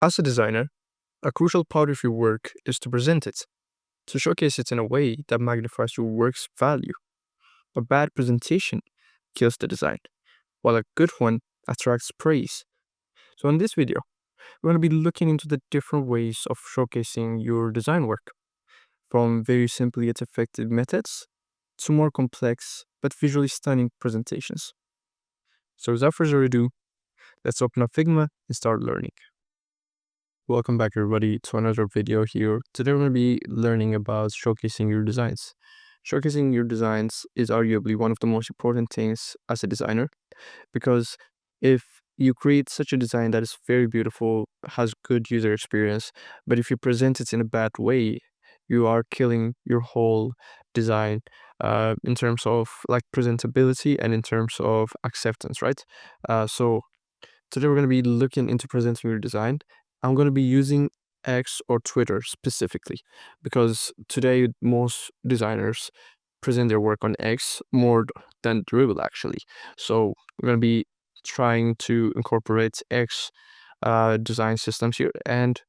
As a designer, a crucial part of your work is to present it, to showcase it in a way that magnifies your work's value. A bad presentation kills the design, while a good one attracts praise. So, in this video, we're going to be looking into the different ways of showcasing your design work, from very simply yet effective methods to more complex but visually stunning presentations. So, without further ado, let's open up Figma and start learning. Welcome back, everybody, to another video here. Today, we're going to be learning about showcasing your designs. Showcasing your designs is arguably one of the most important things as a designer, because if you create such a design that is very beautiful, has good user experience, but if you present it in a bad way, you are killing your whole design in terms of like presentability and in terms of acceptance, right? So today we're going to be looking into presenting your design. I'm going to be using X or Twitter specifically because today most designers present their work on X more than Dribble actually. So we're going to be trying to incorporate X design systems here. And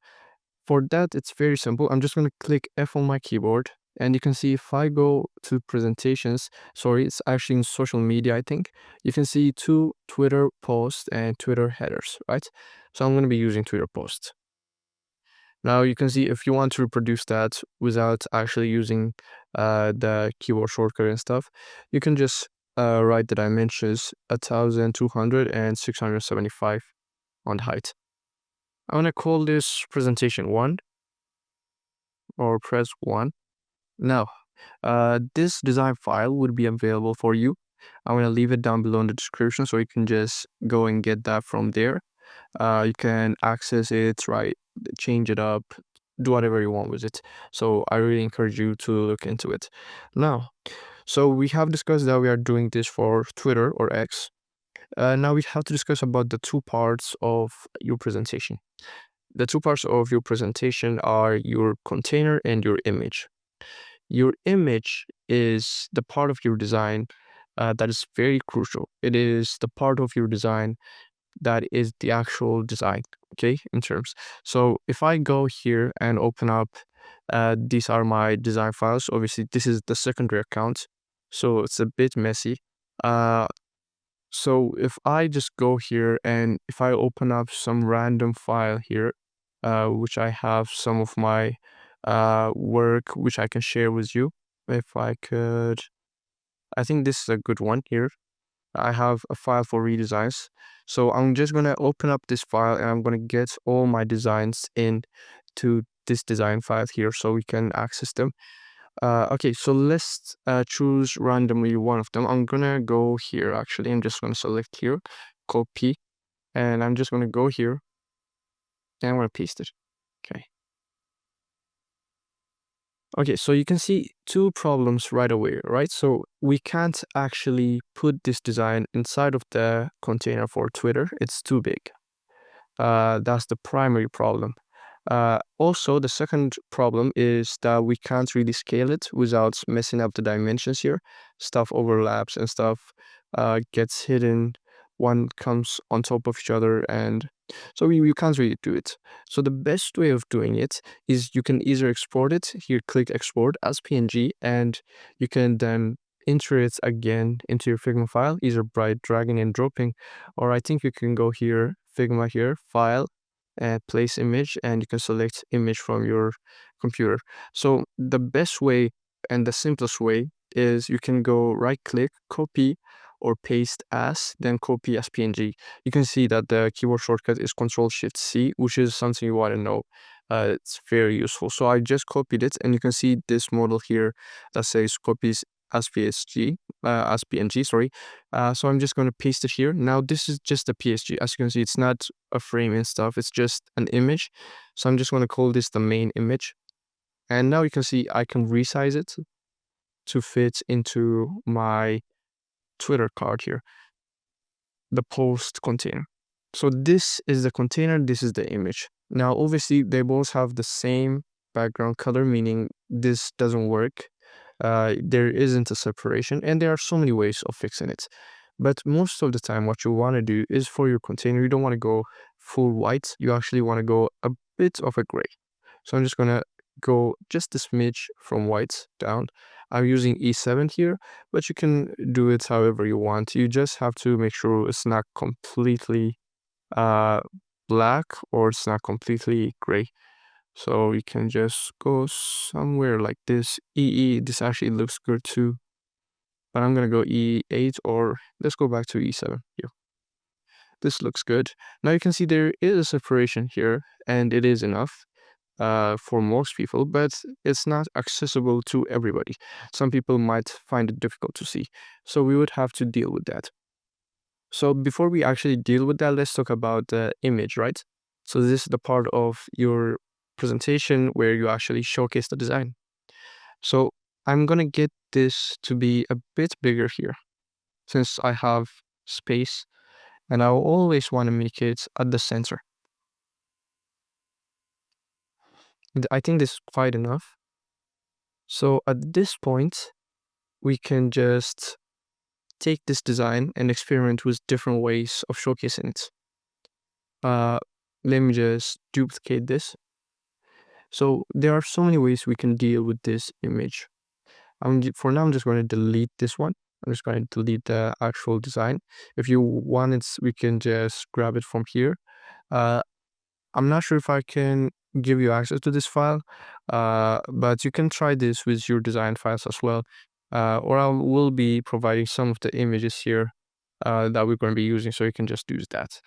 for that, it's very simple. I'm just going to click F on my keyboard. And you can see if I go to presentations, sorry, it's actually in social media, I think. You can see two Twitter posts and Twitter headers, right? So I'm going to be using Twitter posts. Now you can see if you want to reproduce that without actually using the keyboard shortcut and stuff, you can just write the dimensions 1200 and 675 on height. I'm going to call this presentation 1 or press 1. Now, this design file would be available for you. I'm going to leave it down below in the description so you can just go and get that from there. You can access it, right, change it up, do whatever you want with it. So I really encourage you to look into it. Now, so we have discussed that we are doing this for Twitter or X. Now we have to discuss about the two parts of your presentation. The two parts of your presentation are your container and your image. Your image is the part of your design that is very crucial. It is the part of your design that is the actual design, okay, in terms. So if I go here and open up, these are my design files. Obviously, this is the secondary account, so it's a bit messy. So if I just go here and if I open up some random file here, which I have some of my work which I can share with you. If I could, I think this is a good one here. I have a file for redesigns. So I'm just going to open up this file and I'm going to get all my designs into this design file here so we can access them. Okay, so let's choose randomly one of them. I'm going to go here actually. I'm just going to select here, copy, and I'm just going to go here and I'm going to paste it. Okay. Okay, so you can see two problems right away, right? So we can't actually put this design inside of the container for Twitter. It's too big. That's the primary problem. Also, the second problem is that we can't really scale it without messing up the dimensions here. Stuff overlaps and stuff gets hidden. One comes on top of each other, and so you can't really do it. So the best way of doing it is you can either export it. Here, click export as PNG, and you can then enter it again into your Figma file, either by dragging and dropping, or I think you can go here, Figma here, file, and place image, and you can select image from your computer. So the best way and the simplest way is you can go right click, copy or paste as, then copy as PNG. You can see that the keyboard shortcut is Ctrl-Shift-C, which is something you want to know. It's very useful. So I just copied it, and you can see this model here that says copies as PNG, sorry. So I'm just going to paste it here. Now this is just a PSG. As you can see, it's not a frame and stuff. It's just an image. So I'm just going to call this the main image. And now you can see I can resize it to fit into my Twitter card here, the post container. So this is the container, this is the image. Now, obviously, they both have the same background color, meaning this doesn't work. There isn't a separation, and there are so many ways of fixing it. But most of the time, what you want to do is for your container, you don't want to go full white. You actually want to go a bit of a gray. So I'm just going to go just a smidge from white down. I'm using E7 here, but you can do it however you want. You just have to make sure it's not completely black or it's not completely gray. So you can just go somewhere like this. EE, this actually looks good too. But I'm gonna go E8, or let's go back to E7 here. This looks good. Now you can see there is a separation here, and it is enough for most people, but it's not accessible to everybody. Some people might find it difficult to see. So we would have to deal with that. So before we actually deal with that, let's talk about the image, right? So this is the part of your presentation where you actually showcase the design. So I'm gonna get this to be a bit bigger here since I have space, and I always want to make it at the center. I think this is quite enough. So at this point, we can just take this design and experiment with different ways of showcasing it. Let me just duplicate this. So there are so many ways we can deal with this image. For now, I'm just going to delete this one. I'm just going to delete the actual design. If you want it, we can just grab it from here. I'm not sure if I can give you access to this file, but you can try this with your design files as well. Or I will be providing some of the images here that we're going to be using, so you can just use that.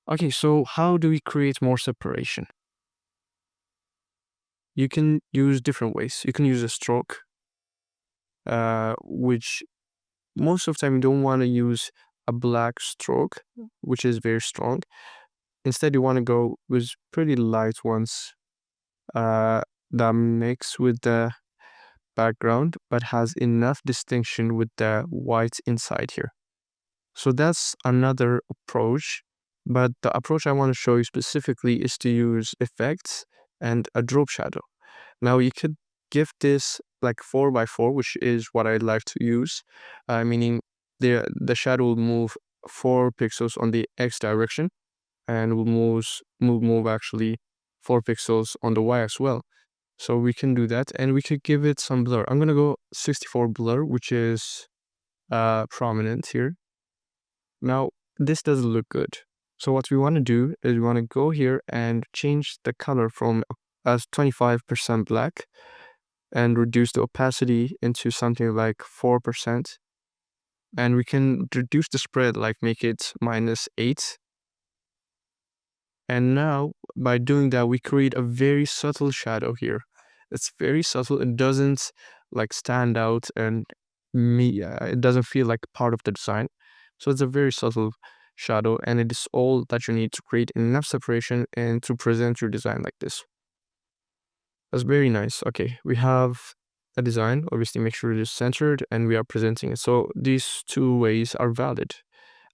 Okay, so how do we create more separation? You can use different ways. You can use a stroke, which most of the time you don't want to use a black stroke, which is very strong. Instead, you want to go with pretty light ones that mix with the background but has enough distinction with the white inside here. So that's another approach, but the approach I want to show you specifically is to use effects and a drop shadow. Now you could give this like 4x4, which is what I'd like to use, meaning the shadow will move 4 pixels on the X direction and will move actually 4 pixels on the Y as well. So we can do that, and we could give it some blur. I'm gonna go 64 blur, which is prominent here. Now this doesn't look good. So what we want to do is we want to go here and change the color from as 25% black and reduce the opacity into something like 4%. And we can reduce the spread, like make it -8. And now by doing that, we create a very subtle shadow here. It's very subtle. It doesn't like stand out, and it doesn't feel like part of the design. So it's a very subtle shadow, and it is all that you need to create enough separation and to present your design like this. That's very nice. Okay, we have a design. Obviously, make sure it is centered, and we are presenting it. So these two ways are valid.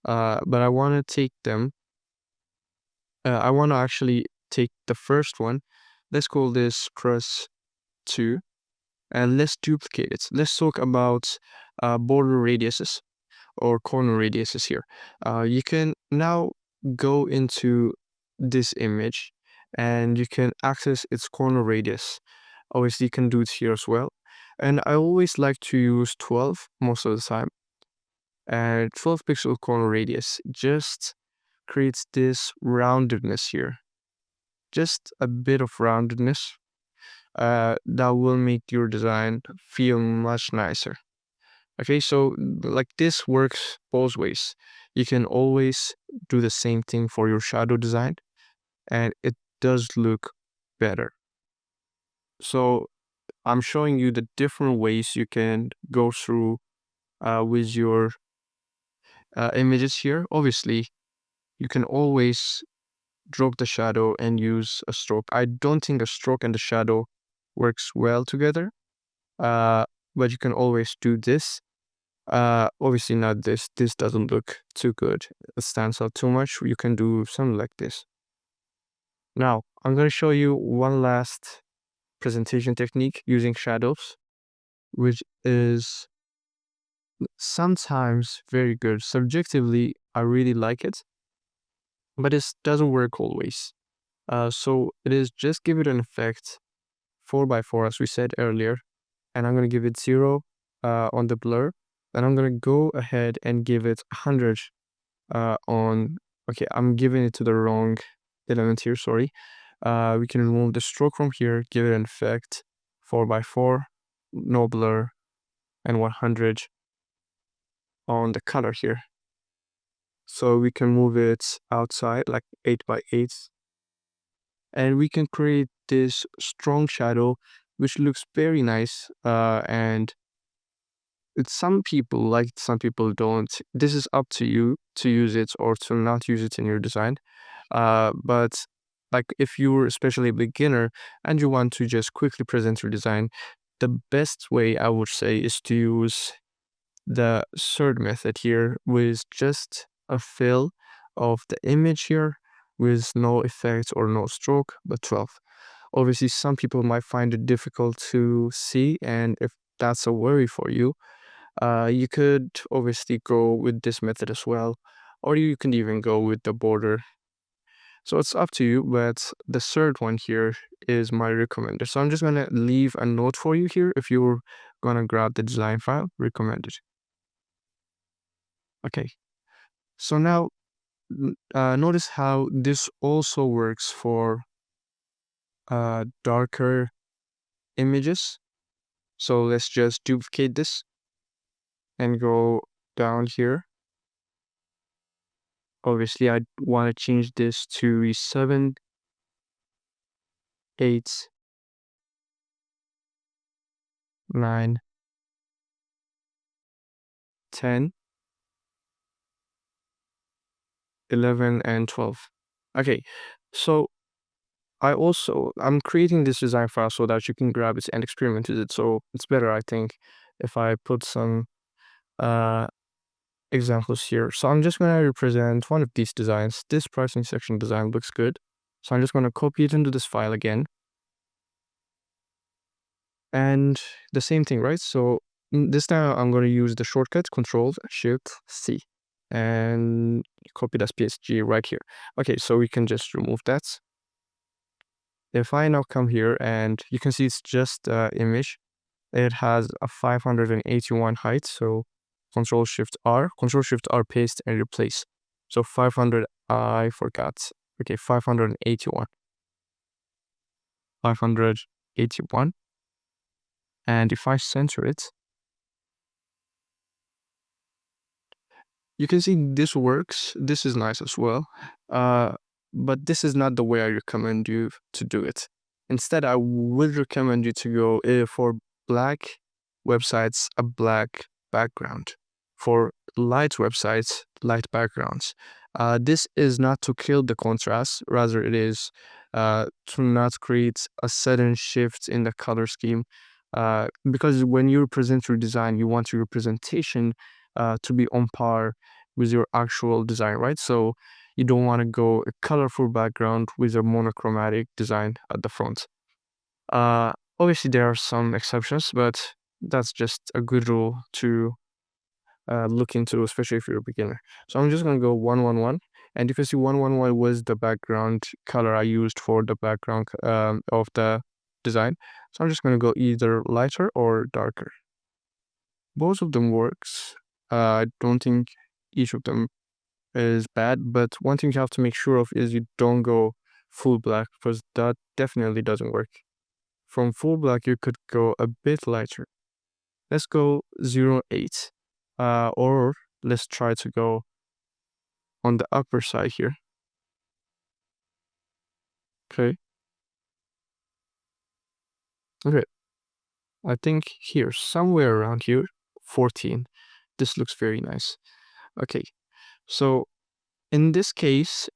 But I want to take them. I want to actually take the first one. Let's call this cross 2, and let's duplicate it. Let's talk about border radiuses or corner radiuses here. You can now go into this image and you can access its corner radius. Obviously, you can do it here as well. And I always like to use 12 most of the time. And 12 pixel corner radius just creates this roundedness here. Just a bit of roundedness that will make your design feel much nicer. Okay, so like this works both ways. You can always do the same thing for your shadow design, and it does look better. So I'm showing you the different ways you can go through with your images here. Obviously, you can always drop the shadow and use a stroke. I don't think a stroke and the shadow works well together, but you can always do this. Obviously not this. This doesn't look too good. It stands out too much. You can do something like this. Now, I'm going to show you one last presentation technique using shadows, which is sometimes very good. Subjectively, I really like it, but it doesn't work always. So it is just give it an effect 4x4 as we said earlier, and I'm gonna give it 0 on the blur. Then I'm gonna go ahead and give it 100 on. Okay, I'm giving it to the wrong element here. Sorry. We can remove the stroke from here, give it an effect 4x4, no blur, and 100 on the color here. So we can move it outside like 8x8, and we can create this strong shadow which looks very nice, and some people like it, some people don't. This is up to you to use it or to not use it in your design. But like if you're especially a beginner and you want to just quickly present your design, the best way I would say is to use the third method here with just a fill of the image here with no effect or no stroke, but 12. Obviously, some people might find it difficult to see, and if that's a worry for you, you could obviously go with this method as well, or you can even go with the border. So it's up to you, but the third one here is my recommended. So I'm just gonna leave a note for you here if you're gonna grab the design file, recommended. Okay, so now notice how this also works for darker images. So let's just duplicate this and go down here. Obviously, I want to change this to 7, 8, 9, 10, 11, and 12. Okay, so I'm creating this design file so that you can grab it and experiment with it. So it's better, I think, if I put some uh, examples here. So I'm just going to represent one of these designs. This pricing section design looks good. So I'm just going to copy it into this file again. And the same thing, right? So this time I'm going to use the shortcut Control-Shift-C and copy that PSG right here. Okay, so we can just remove that. If I now come here and you can see it's just image, it has a 581 height. So Control-Shift-R, Control-Shift-R, paste and replace. So 500, I forgot. Okay, 581. 581. And if I center it, you can see this works. This is nice as well. But this is not the way I recommend you to do it. Instead, I would recommend you to go for black websites, a black background. For light websites, light backgrounds. This is not to kill the contrast, rather it is to not create a sudden shift in the color scheme. Because when you present your design, you want your presentation to be on par with your actual design, right? So you don't want to go a colorful background with a monochromatic design at the front. Obviously, there are some exceptions, but that's just a good rule to look into, especially if you're a beginner. So I'm just going to go 111. And you can see 111 was the background color I used for the background of the design. So I'm just going to go either lighter or darker. Both of them works. I don't think each of them is bad, but one thing you have to make sure of is you don't go full black, because that definitely doesn't work. From full black, you could go a bit lighter. Let's go 0.8, or let's try to go on the upper side here. Okay. Okay. I think here, somewhere around here, 14. This looks very nice. Okay. So in this case,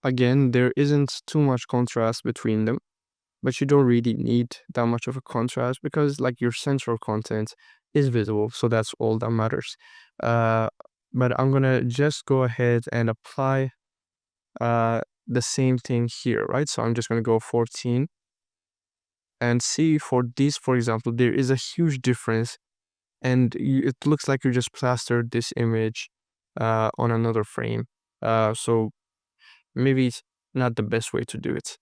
again, there isn't too much contrast between them, but you don't really need that much of a contrast because like your central content is visible. So that's all that matters. But I'm gonna just go ahead and apply the same thing here, right? So I'm just gonna go 14 and see for these, for example, there is a huge difference and it looks like you just plastered this image on another frame. So maybe it's not the best way to do it.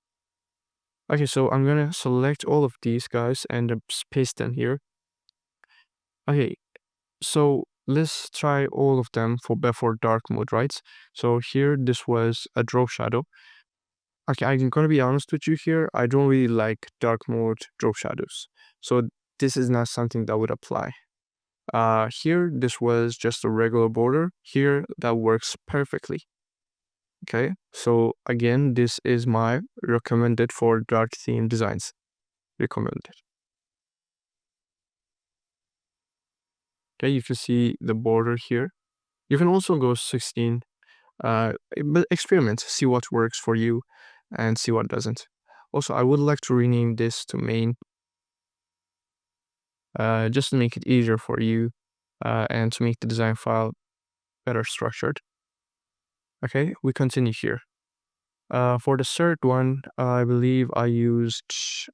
Okay, so I'm gonna select all of these guys and paste them here. Okay, so let's try all of them for dark mode, right? So here, this was a drop shadow. Okay, I'm gonna be honest with you here. I don't really like dark mode drop shadows. So this is not something that would apply. Here, this was just a regular border. Here, that works perfectly. Okay, so again, this is my recommended for dark theme designs. Recommended. Okay, you can see the border here. You can also go 16, but experiment, see what works for you and see what doesn't. Also, I would like to rename this to main, just to make it easier for you and to make the design file better structured. Okay, we continue here. For the third one, I believe I used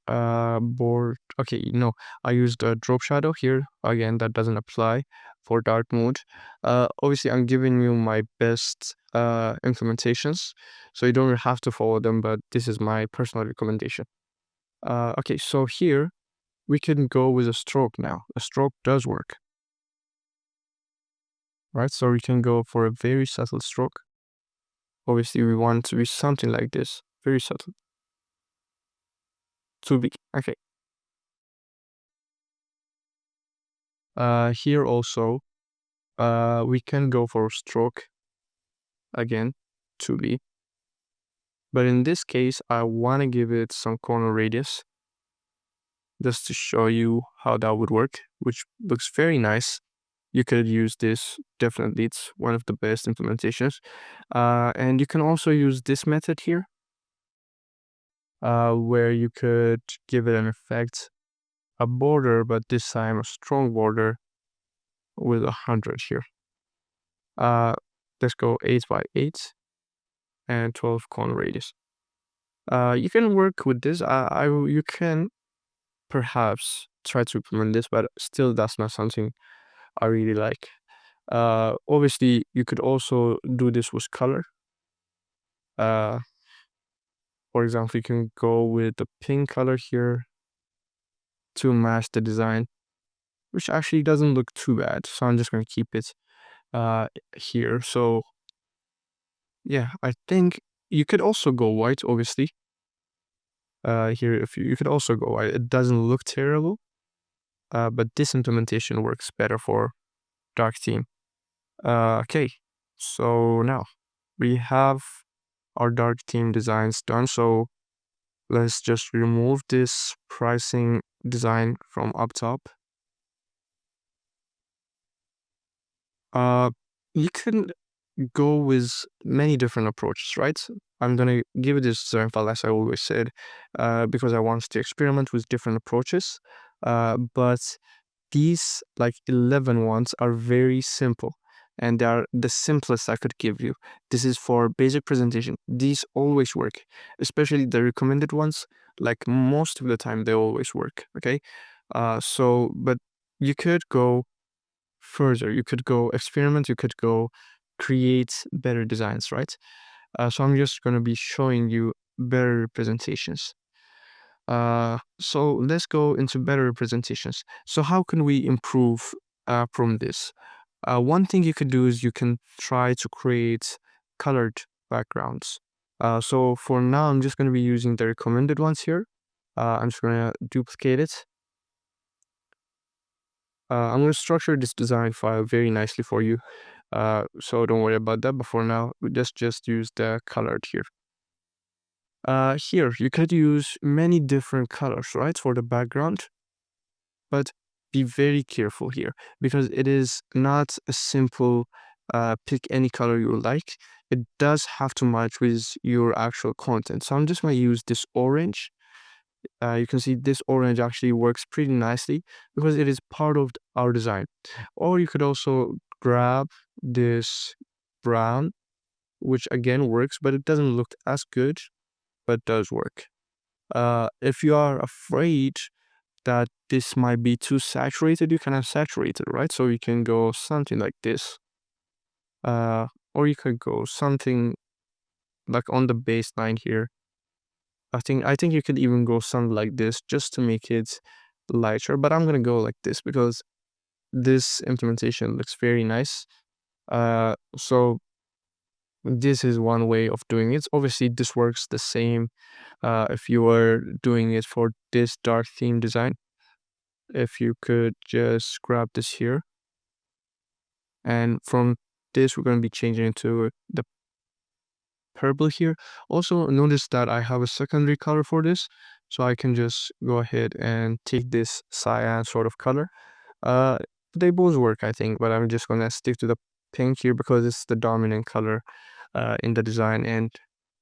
board. Okay, no, I used a drop shadow here. Again, that doesn't apply for dark mode. Obviously, I'm giving you my best implementations, so you don't have to follow them, but this is my personal recommendation. Okay, so here we can go with a stroke now. A stroke does work, right? So we can go for a very subtle stroke. Obviously, we want it to be something like this, very subtle. Too big. Okay. Here also, we can go for stroke again, 2B. But in this case, I want to give it some corner radius just to show you how that would work, which looks very nice. You could use this, definitely. It's one of the best implementations. And you can also use this method here, where you could give it an effect, a border, but this time a strong border with 100 here. Let's go 8 by 8 and 12 corner radius. You can work with this. You can perhaps try to implement this, but still that's not something I really like. Obviously, you could also do this with color. For example, you can go with the pink color here to match the design, which actually doesn't look too bad. So I'm just going to keep it here. So yeah, I think you could also go white, obviously. Here, if you could also go white. It doesn't look terrible, but this implementation works better for dark theme. Okay, so now we have our dark theme designs done. So let's just remove this pricing design from up top. You can go with many different approaches, right? I'm gonna give it this design file as I always said, because I want to experiment with different approaches. But these like 11 ones are very simple and they are the simplest I could give you. This is for basic presentation. These always work, especially the recommended ones. Like most of the time, they always work. Okay. But you could go further. You could go experiment. You could go create better designs, right? So I'm just going to be showing you better representations. So let's go into better representations. So how can we improve from this? One thing you could do is you can try to create colored backgrounds. So for now, I'm just going to be using the recommended ones here. I'm just going to duplicate it. I'm going to structure this design file very nicely for you. So don't worry about that. But for now, we just use the colored here. Here, you could use many different colors, right, for the background. But be very careful here because it is not a simple pick any color you like. It does have to match with your actual content. So I'm just going to use this orange. You can see this orange actually works pretty nicely because it is part of our design. Or you could also grab this brown, which again works, but it doesn't look as good, but does work. If you are afraid that this might be too saturated, you can have saturated, right? So you can go something like this, or you could go something like on the baseline here. I think you could even go something like this just to make it lighter, but I'm gonna go like this because this implementation looks very nice. So this is one way of doing it. Obviously, this works the same if you were doing it for this dark theme design. If you could just grab this here, and from this, we're going to be changing it to the purple here. Also, notice that I have a secondary color for this, so I can just go ahead and take this cyan sort of color. Uh, they both work, I think, but I'm just gonna stick to the pink here because it's the dominant color in the design, and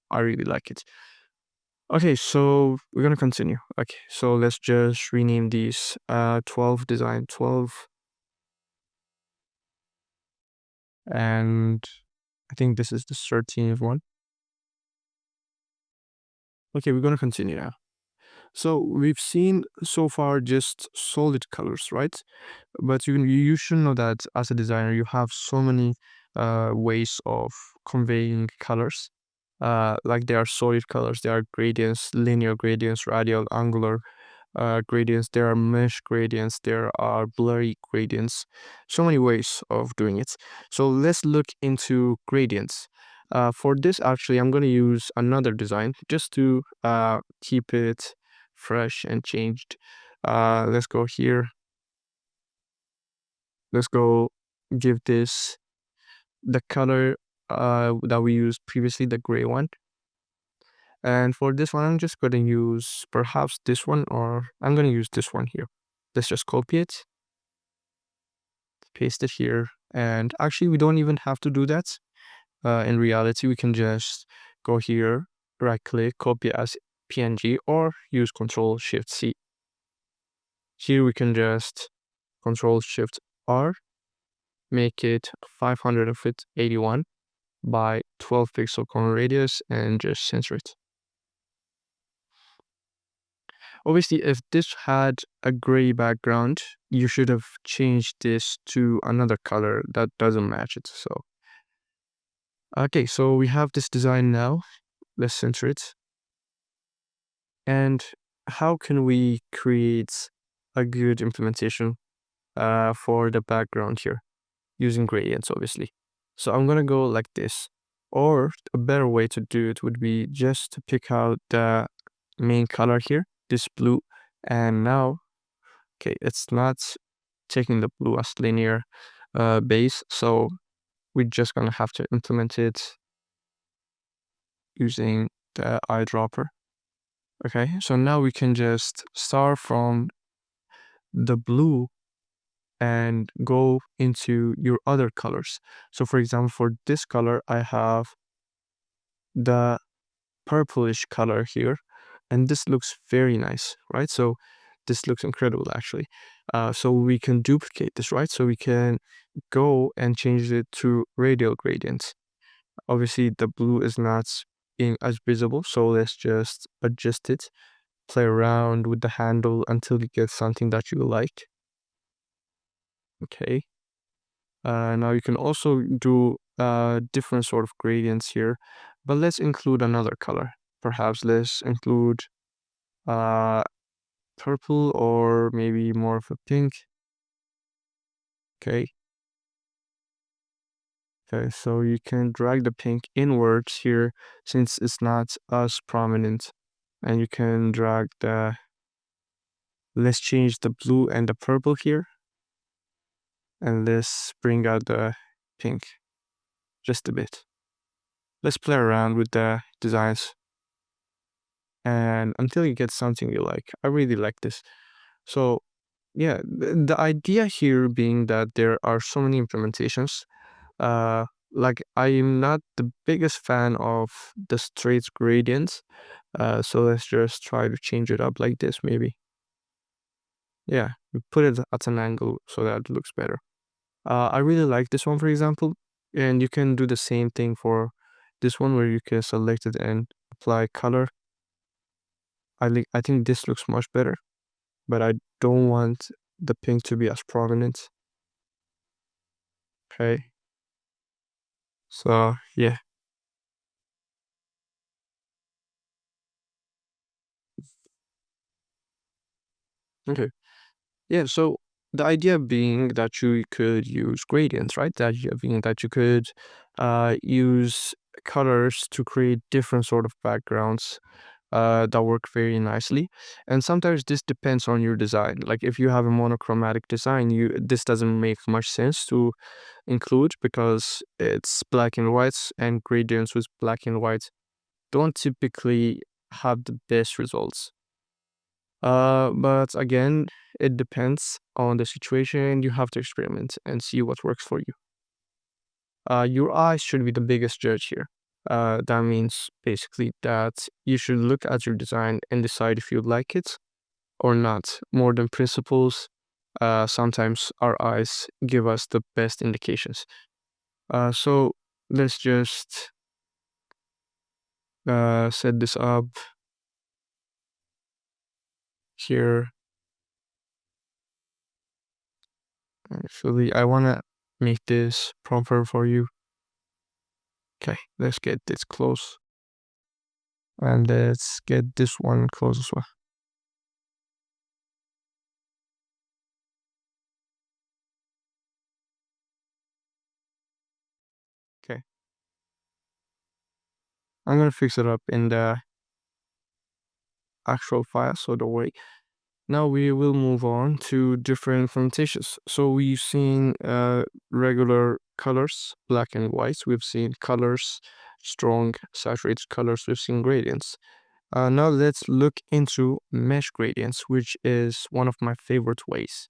I really like it. Okay, so we're gonna continue. Okay, so let's just rename these 12 design 12, and I think this is the 13th one. Okay, we're gonna continue now. So we've seen so far just solid colors, right? But you should know that as a designer, you have so many ways of conveying colors. Like there are solid colors, there are gradients, linear gradients, radial, angular gradients, there are mesh gradients, there are blurry gradients. So many ways of doing it. So let's look into gradients. For this, actually, I'm going to use another design just to keep it fresh and changed. Let's go here. Let's go give this the color that we used previously, the gray one. And for this one, I'm just going to use perhaps this one, or I'm going to use this one here. Let's just copy it, paste it here. And actually, we don't even have to do that. In reality, we can just go here, right click, copy as PNG, or use Control Shift C. Here we can just Control Shift R, make it 581 by 12 pixel corner radius, and just center it. Obviously, if this had a gray background, you should have changed this to another color that doesn't match it. So, okay, so we have this design now. Let's center it. And how can we create a good implementation for the background here using gradients, obviously? So I'm gonna go like this. Or a better way to do it would be just to pick out the main color here, this blue, and now, okay, it's not taking the blue as linear base, so we're just gonna have to implement it using the eyedropper. Okay, so now we can just start from the blue and go into your other colors. So for example, for this color, I have the purplish color here, and this looks very nice, right? So this looks incredible, actually. So we can duplicate this, right? So we can go and change it to radial gradients. Obviously, the blue is not being as visible, so let's just adjust it, play around with the handle until you get something that you like. Okay. Now you can also do different sort of gradients here, but let's include another color. Perhaps let's include uh, purple, or maybe more of a pink. Okay. Okay, so you can drag the pink inwards here since it's not as prominent, and you can drag the, let's change the blue and the purple here, and let's bring out the pink just a bit. Let's play around with the designs and until you get something you like. I really like this. So yeah, the idea here being that there are so many implementations. Like I'm not the biggest fan of the straight gradients. So let's just try to change it up like this maybe. Yeah, we put it at an angle so that it looks better. I really like this one, for example, and you can do the same thing for this one where you can select it and apply color. I think this looks much better. but I don't want the pink to be as prominent. Okay. So yeah. Okay. Yeah, so the idea being that you could use gradients, right? The idea being that you could use colors to create different sort of backgrounds that work very nicely. And sometimes this depends on your design. Like if you have a monochromatic design, this doesn't make much sense to include because it's black and white, and gradients with black and white don't typically have the best results. But again, it depends on the situation. You have to experiment and see what works for you. Your eyes should be the biggest judge here. That means basically that you should look at your design and decide if you like it or not. More than principles, sometimes our eyes give us the best indications. So let's just set this up here. Actually, I want to make this proper for you. Okay, let's get this close. And let's get this one close as well. Okay. I'm gonna fix it up in the actual file, so don't worry. Now we will move on to different implementations. So we've seen regular colors, black and white. We've seen colors, strong saturated colors. We've seen gradients. Now let's look into mesh gradients, which is one of my favorite ways.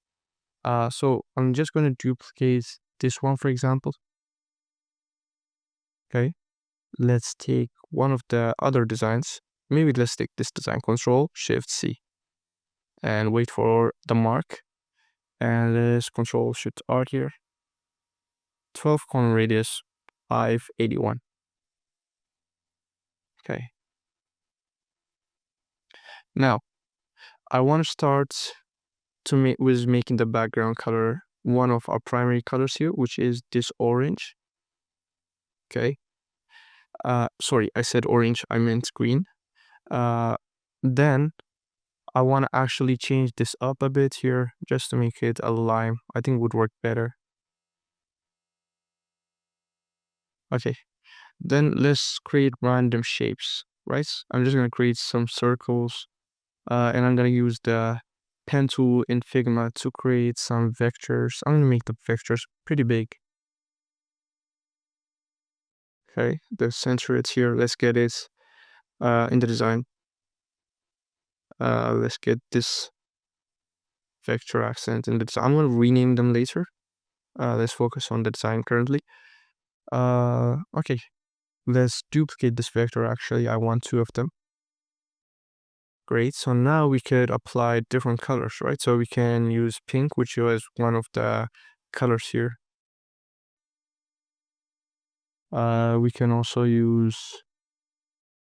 So I'm just going to duplicate this one, for example. Okay. Let's take one of the other designs. Maybe let's take this design, Control Shift C, and wait for the mark. And let's Control Shift R here. 12 corner radius, 581. Okay. Now I want to start to make with making the background color one of our primary colors here, which is this orange. Okay. Sorry, I said orange, I meant green. Then I want to actually change this up a bit here just to make it a lime. I think would work better. Okay, then let's create random shapes, right? I'm just gonna create some circles, and I'm gonna use the pen tool in Figma to create some vectors. I'm gonna make the vectors pretty big. Okay, let's center it here. Let's get it in the design. Let's get this vector accent in the design. I'm gonna rename them later. Let's focus on the design currently. Okay, let's duplicate this vector. Actually, I want two of them. Great. So now we could apply different colors, right? So we can use pink, which was one of the colors here. We can also use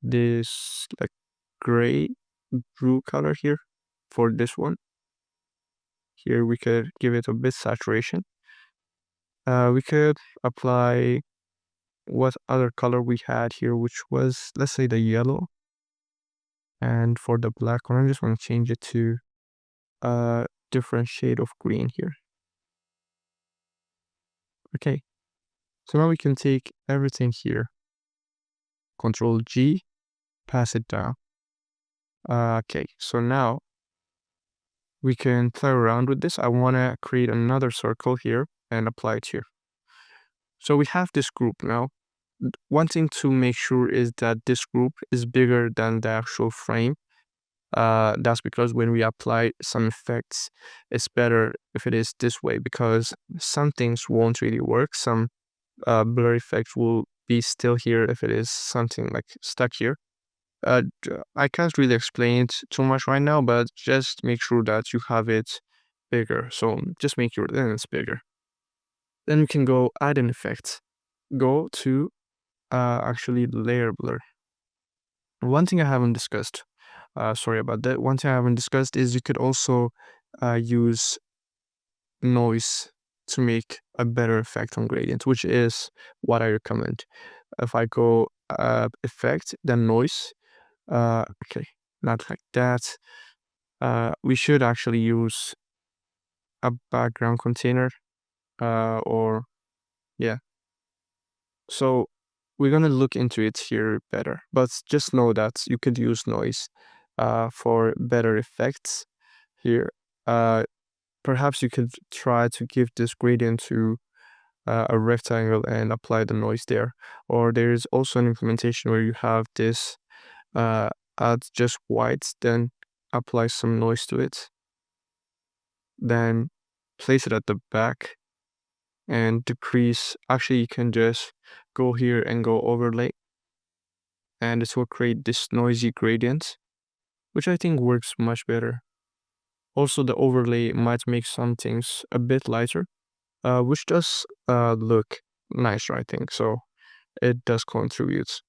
this like gray blue color here for this one. Here we could give it a bit saturation. We could apply what other color we had here, which was, let's say, the yellow. And for the black one, I just want to change it to a different shade of green here. Okay, so now we can take everything here, Control G, pass it down. Okay, so now we can play around with this. I want to create another circle here and apply it here. So we have this group now. One thing to make sure is that this group is bigger than the actual frame. That's because when we apply some effects, it's better if it is this way because some things won't really work. Some blur effect will be still here if it is something like stuck here. I can't really explain it too much right now, but just make sure that you have it bigger. So just make your lens bigger. Then we can go add an effect. Go to actually layer blur. One thing I haven't discussed, Sorry about that. One thing I haven't discussed is you could also use noise to make a better effect on gradient, which is what I recommend. If I go effect, then noise. Okay, not like that. We should actually use a background container, or yeah. So we're gonna look into it here better, but just know that you could use noise for better effects here. Uh, Perhaps you could try to give this gradient to a rectangle and apply the noise there. Or there is also an implementation where you have this add just white, then apply some noise to it, then place it at the back and decrease. Actually, you can just go here and go overlay, and this will create this noisy gradient, which I think works much better. Also, the overlay might make some things a bit lighter, which does look nicer, I think. So it does contribute.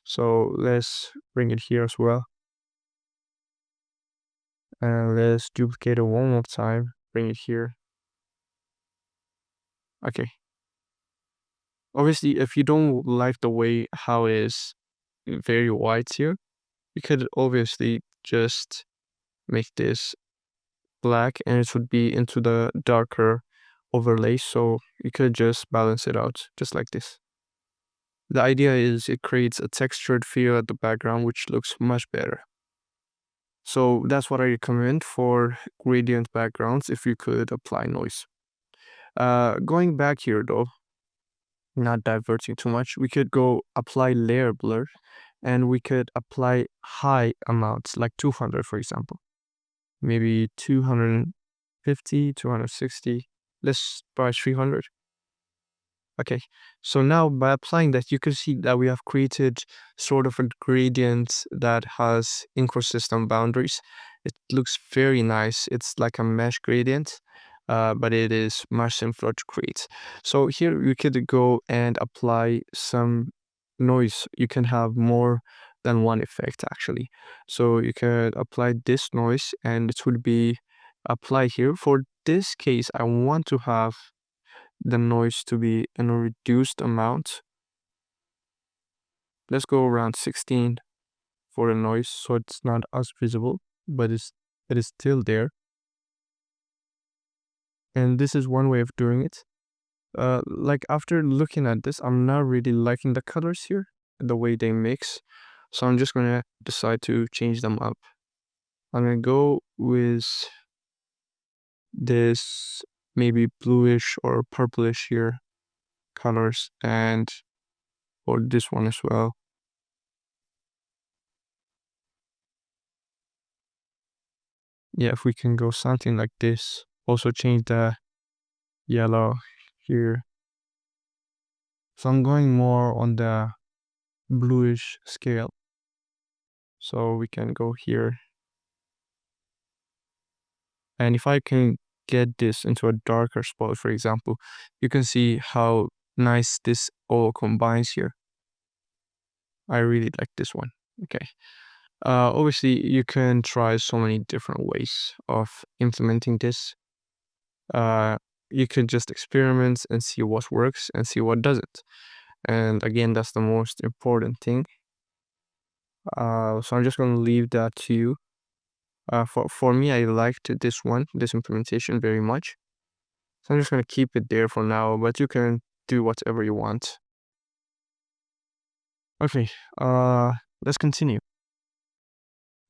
So let's bring it here as well. And let's duplicate it one more time. Bring it here. Okay. Obviously, if you don't like the way how it is very white here, you could obviously just make this black and it would be into the darker overlay. So you could just balance it out just like this. The idea is it creates a textured feel at the background, which looks much better. So that's what I recommend for gradient backgrounds if you could apply noise. Going back here though, not diverting too much, we could go apply layer blur and we could apply high amounts like 200 for example. Maybe 250, 260. Let's try 300. Okay, so now by applying that, you can see that we have created sort of a gradient that has inconsistent boundaries. It looks very nice. It's like a mesh gradient, but it is much simpler to create. So here you could go and apply some noise. You can have more than one effect actually. So you could apply this noise and it would be applied here. For this case, I want to have the noise to be in a reduced amount. Let's go around 16 for the noise so it's not as visible, but it is still there. And this is one way of doing it. Like after looking at this, I'm not really liking the colors here, the way they mix. So I'm just gonna decide to change them up. I'm gonna go with this maybe bluish or purplish here colors, and for this one as well. Yeah, if we can go something like this. Also change the yellow here. So I'm going more on the bluish scale. So we can go here. And if I can get this into a darker spot, for example, you can see how nice this all combines here. I really like this one. Okay. Obviously, you can try so many different ways of implementing this. You can just experiment and see what works and see what doesn't. And again, that's the most important thing. So I'm just going to leave that to you. For me, I liked this implementation very much. So I'm just going to keep it there for now, but you can do whatever you want. Okay, let's continue.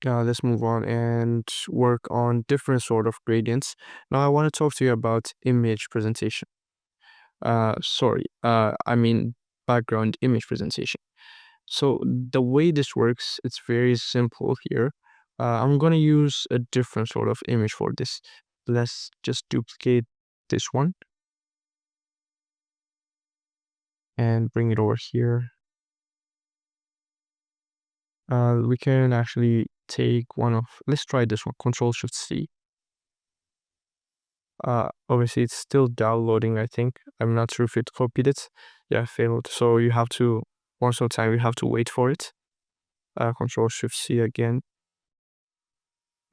Let's move on and work on different sort of gradients. Now I want to talk to you about image presentation. I mean background image presentation. So the way this works, it's very simple here. I'm gonna use a different sort of image for this. Let's just duplicate this one and bring it over here. We can actually take one of, let's try this one, Control Shift C. Obviously it's still downloading, I think. I'm not sure if it copied it. Yeah, failed. So you have to, most of the time you have to wait for it. Control Shift C again.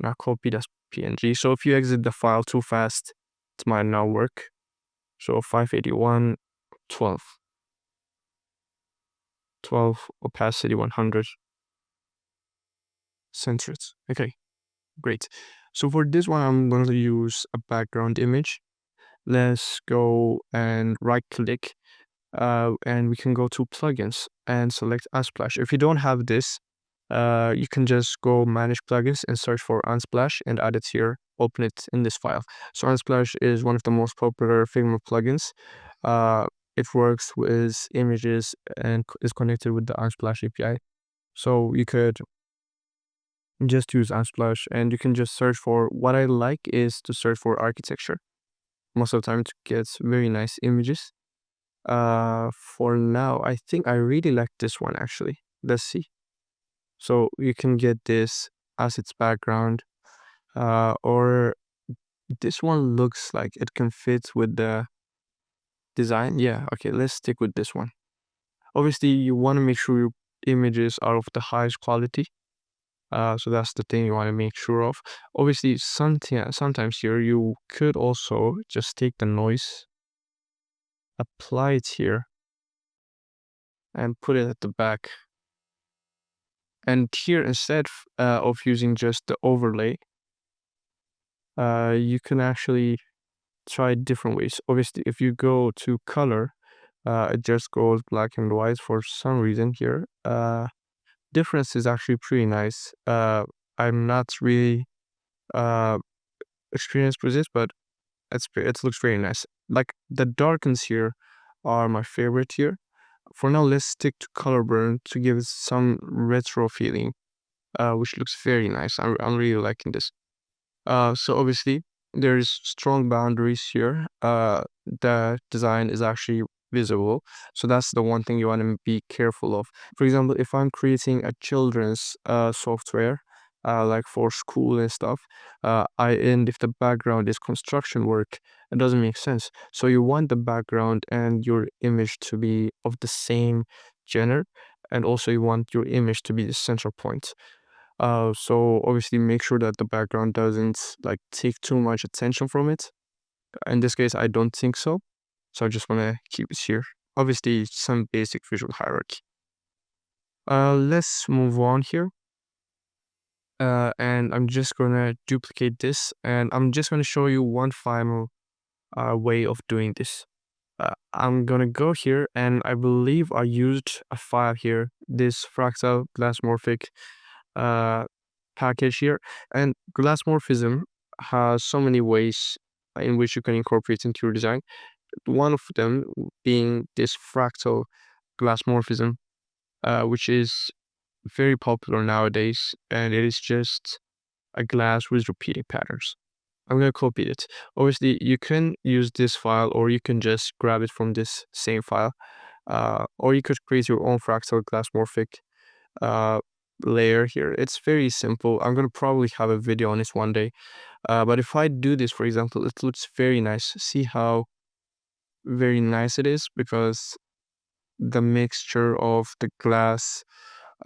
Now copy as PNG. So if you exit the file too fast, it might not work. So 581, 12. 12, opacity 100. Center it. Okay, great. So for this one, I'm going to use a background image. Let's go and right click and we can go to plugins and select Unsplash. If you don't have this, you can just go manage plugins and search for Unsplash and add it here, open it in this file. So Unsplash is one of the most popular Figma plugins. It works with images and is connected with the Unsplash API. So you could just use Unsplash and you can just search for, what I like is to search for architecture. Most of the time it gets very nice images. For now, I think I really like this one actually. Let's see. So you can get this as its background, or this one looks like it can fit with the design. Yeah, okay, let's stick with this one. Obviously, you want to make sure your images are of the highest quality. So that's the thing you want to make sure of. Obviously, sometimes here you could also just take the noise, apply it here, and put it at the back. And here, instead of using just the overlay, you can actually try different ways. Obviously, if you go to color, it just goes black and white for some reason here. Difference is actually pretty nice. I'm not really experienced with this, but it looks very nice. Like the darkens here are my favorite here. For now, let's stick to color burn to give it some retro feeling, which looks very nice. I'm really liking this. So obviously there's strong boundaries here. The design is actually visible. So that's the one thing you want to be careful of. For example, if I'm creating a children's software, like for school and stuff, and if the background is construction work, it doesn't make sense. So you want the background and your image to be of the same genre, and also you want your image to be the central point. So obviously make sure that the background doesn't like take too much attention from it. In this case, I don't think so. So I just want to keep it here. Obviously, some basic visual hierarchy. Let's move on here. And I'm just gonna duplicate this, and I'm just gonna show you one final way of doing this. I'm gonna go here, and I believe I used a file here, this fractal glassmorphic package here. And glassmorphism has so many ways in which you can incorporate into your design. One of them being this fractal glassmorphism, which is very popular nowadays, and it is just a glass with repeating patterns. I'm going to copy it. Obviously, you can use this file, or you can just grab it from this same file, or you could create your own fractal glassmorphic layer here. It's very simple. I'm gonna probably have a video on this one day. But if I do this, for example, it looks very nice. See how very nice it is, because the mixture of the glass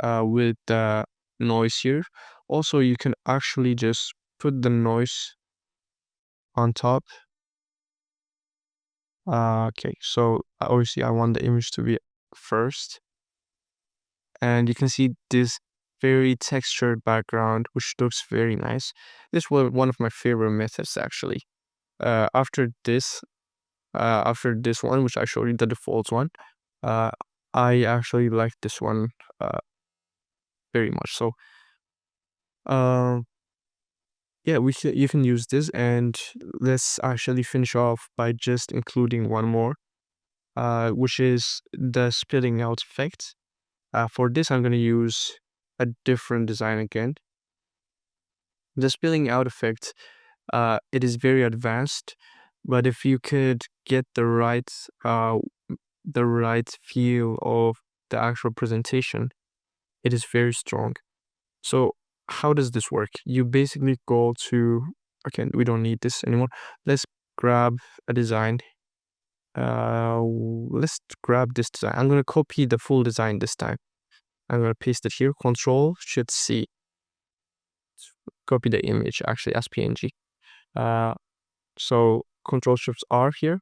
with the noise here. Also, you can actually just put the noise on top. Okay, so obviously I want the image to be first, and you can see this very textured background, which looks very nice. This was one of my favorite methods actually. After this, after this one, which I showed you, the default one, uh, I actually like this one very much. So, um, yeah, you can use this, and let's actually finish off by just including one more, which is the splitting out effect. For this, I'm gonna use a different design again. The spilling out effect, it is very advanced, but if you could get the right feel of the actual presentation, it is very strong. So how does this work? You basically go to, okay, we don't need this anymore. Let's grab a design. Let's grab this design. I'm gonna copy the full design this time. I'm gonna paste it here. Control Shift C. copy the image actually as PNG. So Ctrl+Shift+R here,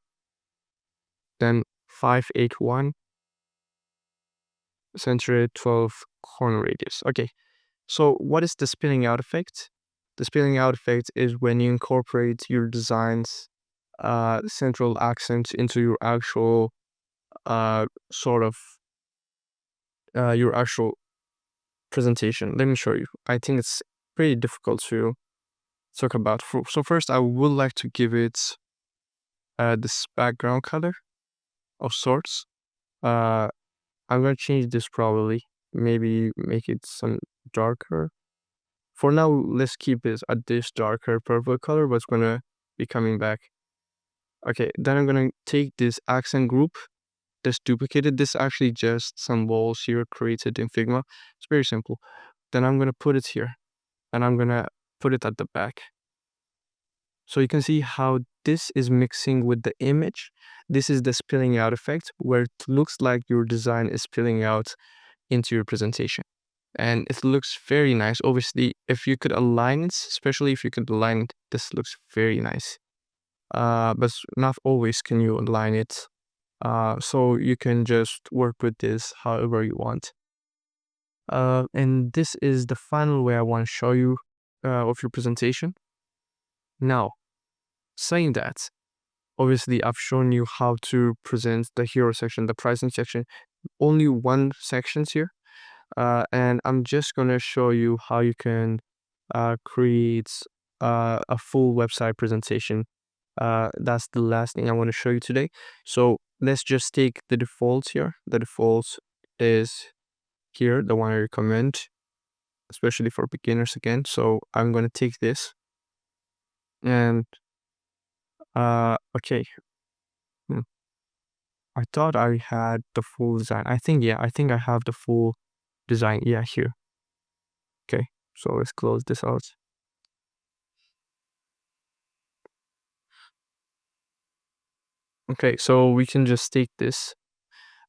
then 581, center it 12 corner radius. Okay, so what is the spilling out effect? The spilling out effect is when you incorporate your design's central accent into your actual your actual presentation. Let me show you. I think it's pretty difficult to talk about. So first, I would like to give it this background color of sorts. I'm gonna change this probably. Maybe make it some darker. For now, let's keep it at this darker purple color, but it's gonna be coming back. Okay, then I'm gonna take this accent group that's duplicated. This actually just some walls here created in Figma. It's very simple. Then I'm gonna put it here, and I'm gonna put it at the back. So you can see how this is mixing with the image. This is the spilling out effect, where it looks like your design is spilling out into your presentation. And it looks very nice. Obviously, if you could align it, especially if you could align it, this looks very nice. But not always can you align it. So you can just work with this however you want. And this is the final way I want to show you of your presentation. Now, saying that, obviously I've shown you how to present the hero section, the pricing section, only one sections here. And I'm just gonna show you how you can create a full website presentation. That's the last thing I want to show you today. So let's just take the defaults here. The default is here, the one I recommend, especially for beginners again. So I'm gonna take this and okay. I thought I had the full design. I think I have the full design. Yeah, here. Okay, so let's close this out. Okay, so we can just take this.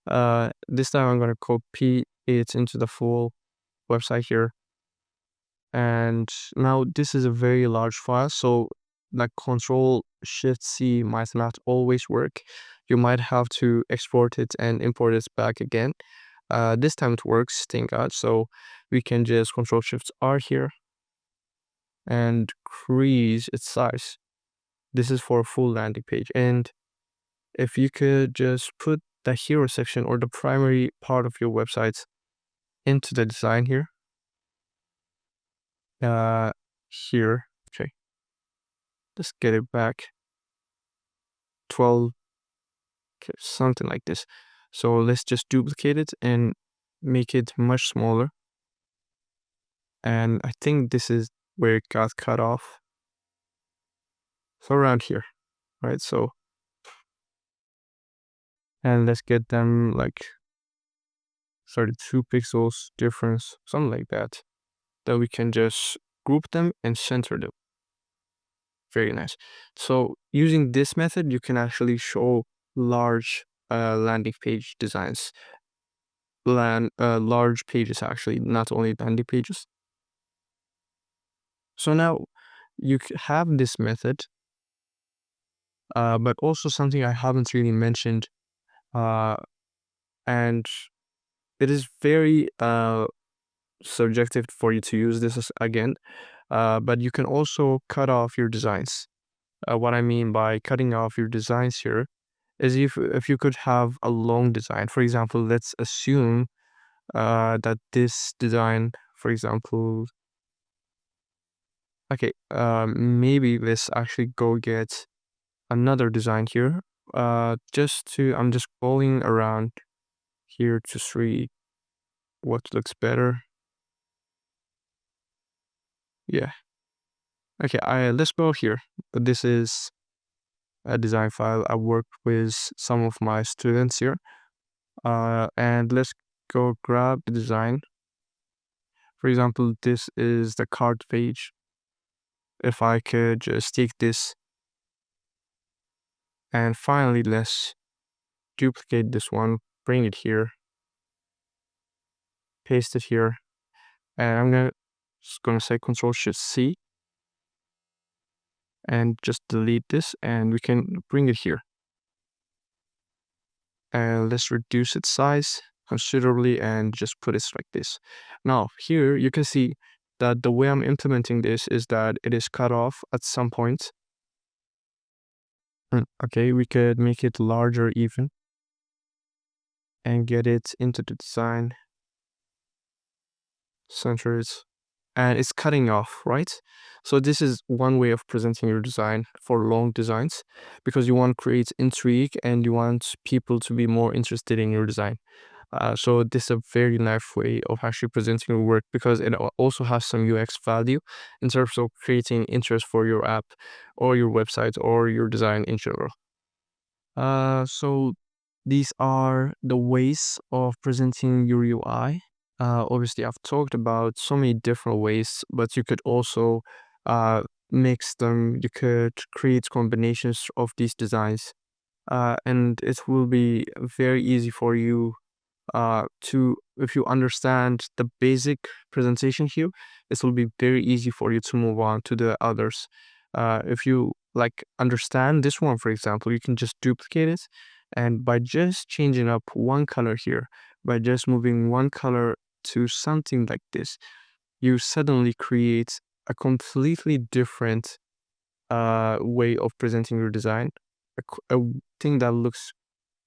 This time I'm gonna copy it into the full website here. And now this is a very large file, so like Ctrl+Shift+C might not always work. You might have to export it and import it back again. This time it works, thank God. So we can just Ctrl+Shift+R here and increase its size. This is for a full landing page. And if you could just put the hero section or the primary part of your website into the design here. Here, okay. Let's get it back. 12, okay, something like this. So let's just duplicate it and make it much smaller. And I think this is where it got cut off. So around here, right? So, and let's get them like 32 pixels difference, something like that. Then we can just group them and center them. Very nice. So using this method, you can actually show large landing page designs. Large pages actually, not only landing pages. So now you have this method, but also something I haven't really mentioned, and it is very subjective for you to use this again, but you can also cut off your designs. What I mean by cutting off your designs here is if you could have a long design. For example, let's assume that this design, for example, okay, maybe let's actually go get another design here. I'm just going around here to see what looks better. Yeah. Okay, let's go here. This is a design file. I work with some of my students here. And let's go grab the design. For example, this is the card page. If I could just take this and finally let's duplicate this one, bring it here, paste it here, and I'm gonna Just gonna say Control Shift C and just delete this, and we can bring it here. And let's reduce its size considerably and just put it like this. Now here you can see that the way I'm implementing this is that it is cut off at some point. Okay, we could make it larger even and get it into the design, center it, and it's cutting off, right? So this is one way of presenting your design for long designs, because you want to create intrigue and you want people to be more interested in your design. So this is a very nice way of actually presenting your work, because it also has some UX value in terms of creating interest for your app or your website or your design in general. So these are the ways of presenting your UI. Obviously, I've talked about so many different ways, but you could also mix them. You could create combinations of these designs, and it will be very easy for you if you understand the basic presentation here, it will be very easy for you to move on to the others. If you like understand this one, for example, you can just duplicate it, and by just changing up one color here, by just moving one color to something like this, you suddenly create a completely different way of presenting your design, a thing that looks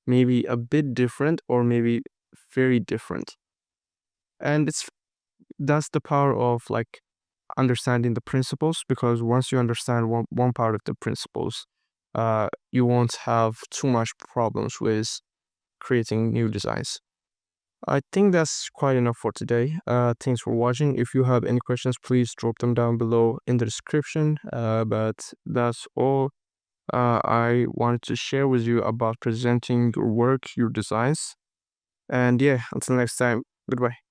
maybe a bit different or maybe very different. And that's the power of like understanding the principles, because once you understand one part of the principles, you won't have too much problems with creating new designs. I think that's quite enough for today. Thanks for watching. If you have any questions, please drop them down below in the description. But that's all I wanted to share with you about presenting your work, your designs. And yeah, until next time, goodbye.